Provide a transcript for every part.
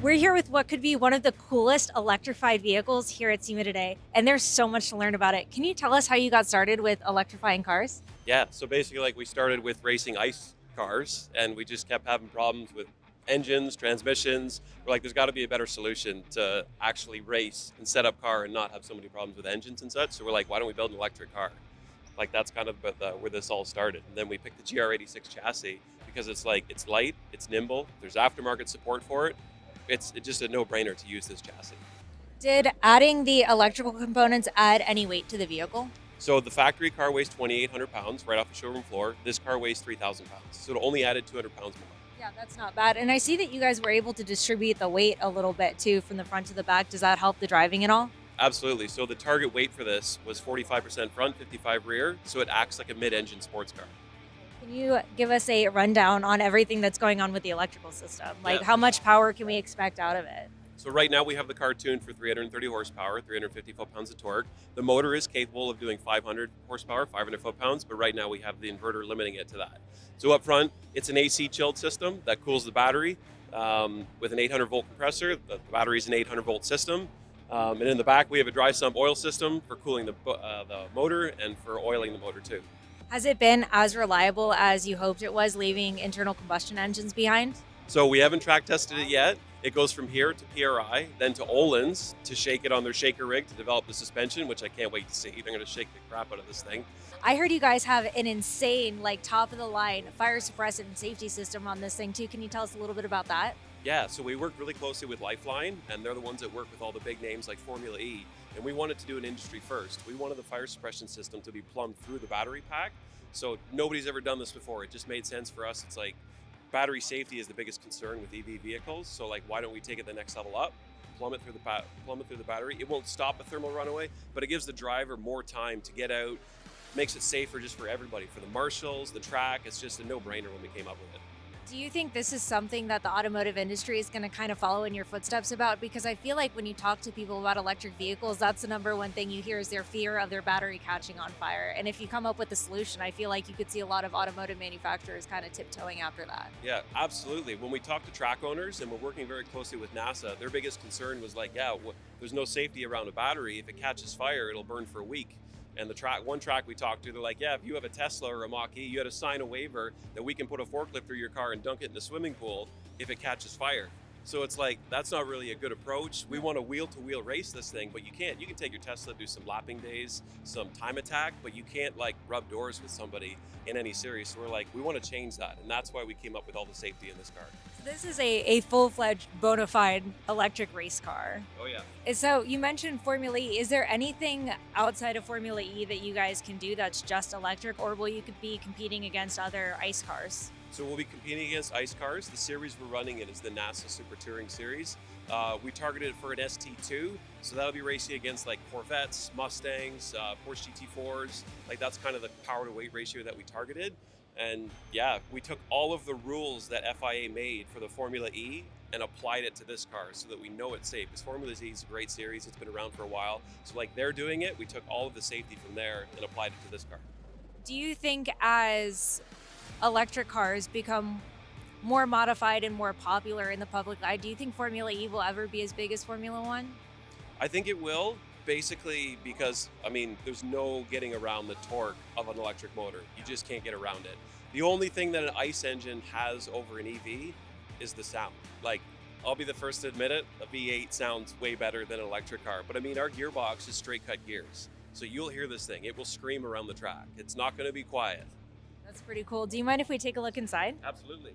We're here with what could be one of the coolest electrified vehicles here at SEMA today, and there's so much to learn about it. Can you tell us how you got started with electrifying cars? Yeah, so basically, like we started with racing ice cars, and we just kept having problems with engines, transmissions. We're like, there's got to be a better solution to actually race and set up car and not have so many problems with engines and such. So we're like, why don't we build an electric car? Like that's kind of where this all started. And then we picked the GR86 chassis because it's like it's light, it's nimble, there's aftermarket support for it. It's just a no-brainer to use this chassis. Did adding the electrical components add any weight to the vehicle? So the factory car weighs 2,800 pounds right off the showroom floor. This car weighs 3,000 pounds. So it only added 200 pounds more. Yeah, that's not bad. And I see that you guys were able to distribute the weight a little bit too from the front to the back. Does that help the driving at all? Absolutely. So the target weight for this was 45% front, 55 rear. So it acts like a mid-engine sports car. Can you give us a rundown on everything that's going on with the electrical system? Like Yeah. how much power can we expect out of it? So right now we have the car tuned for 330 horsepower, 350 foot-pounds of torque. The motor is capable of doing 500 horsepower, 500 foot-pounds, but right now we have the inverter limiting it to that. So up front, it's an AC chilled system that cools the battery with an 800 volt compressor. The battery is an 800 volt system. And in the back, we have a dry sump oil system for cooling the motor and for oiling the motor too. Has it been as reliable as you hoped it was, leaving internal combustion engines behind? So we haven't track tested it yet. It goes from here to PRI, then to Olin's to shake it on their shaker rig to develop the suspension, which I can't wait to see. They're going to shake the crap out of this thing. I heard you guys have an insane, like top of the line fire suppressant and safety system on this thing too. Can you tell us a little bit about that? Yeah, so we work really closely with Lifeline, and they're the ones that work with all the big names like Formula E. And we wanted to do an industry first. We wanted the fire suppression system to be plumbed through the battery pack. So nobody's ever done this before. It just made sense for us. It's like battery safety is the biggest concern with EV vehicles. So like, why don't we take it the next level up? Plumb it through the battery. It won't stop a thermal runaway, but it gives the driver more time to get out. Makes it safer just for everybody, for the marshals, the track. It's just a no-brainer when we came up with it. Do you think this is something that the automotive industry is going to kind of follow in your footsteps about? Because I feel like when you talk to people about electric vehicles, that's the number one thing you hear is their fear of their battery catching on fire. And if you come up with a solution, I feel like you could see a lot of automotive manufacturers kind of tiptoeing after that. Yeah, absolutely. When we talk to track owners, and we're working very closely with NASA, their biggest concern was like, there's no safety around a battery. If it catches fire, it'll burn for a week. And one track we talked to, they're like, yeah, if you have a Tesla or a Mach-E, you had to sign a waiver that we can put a forklift through your car and dunk it in the swimming pool if it catches fire. So it's like, that's not really a good approach. We want to wheel-to-wheel race this thing, but you can't. You can take your Tesla, do some lapping days, some time attack, but you can't like rub doors with somebody in any series. So we're like, we want to change that. And that's why we came up with all the safety in this car. This is a full-fledged bona fide electric race car. Oh yeah. And so you mentioned Formula E. Is there anything outside of Formula E that you guys can do that's just electric, or will you be competing against other ICE cars? So we'll be competing against ICE cars. The series we're running it is the NASA Super Touring Series. We targeted it for an ST2, so that'll be racing against like Corvettes, Mustangs, Porsche GT4s. Like that's kind of the power to weight ratio that we targeted. And yeah, we took all of the rules that FIA made for the Formula E and applied it to this car so that we know it's safe. Because Formula E is a great series, it's been around for a while. So like they're doing it, we took all of the safety from there and applied it to this car. Do you think as electric cars become more modified and more popular in the public eye, do you think Formula E will ever be as big as Formula One? I think it will, basically because, I mean, there's no getting around the torque of an electric motor. You just can't get around it. The only thing that an ICE engine has over an EV is the sound. Like, I'll be the first to admit it, a V8 sounds way better than an electric car. But I mean, our gearbox is straight cut gears. So you'll hear this thing. It will scream around the track. It's not going to be quiet. That's pretty cool. Do you mind if we take a look inside? Absolutely.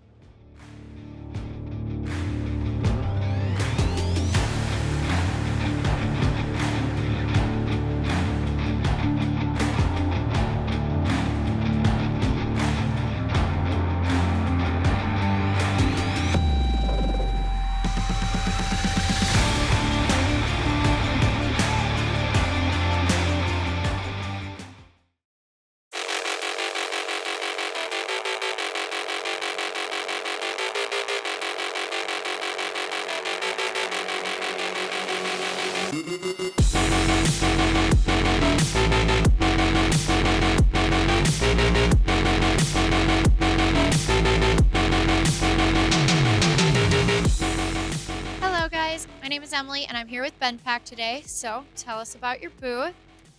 My name is Emily, and I'm here with BenPack today. So tell us about your booth.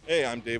Hey, I'm Dave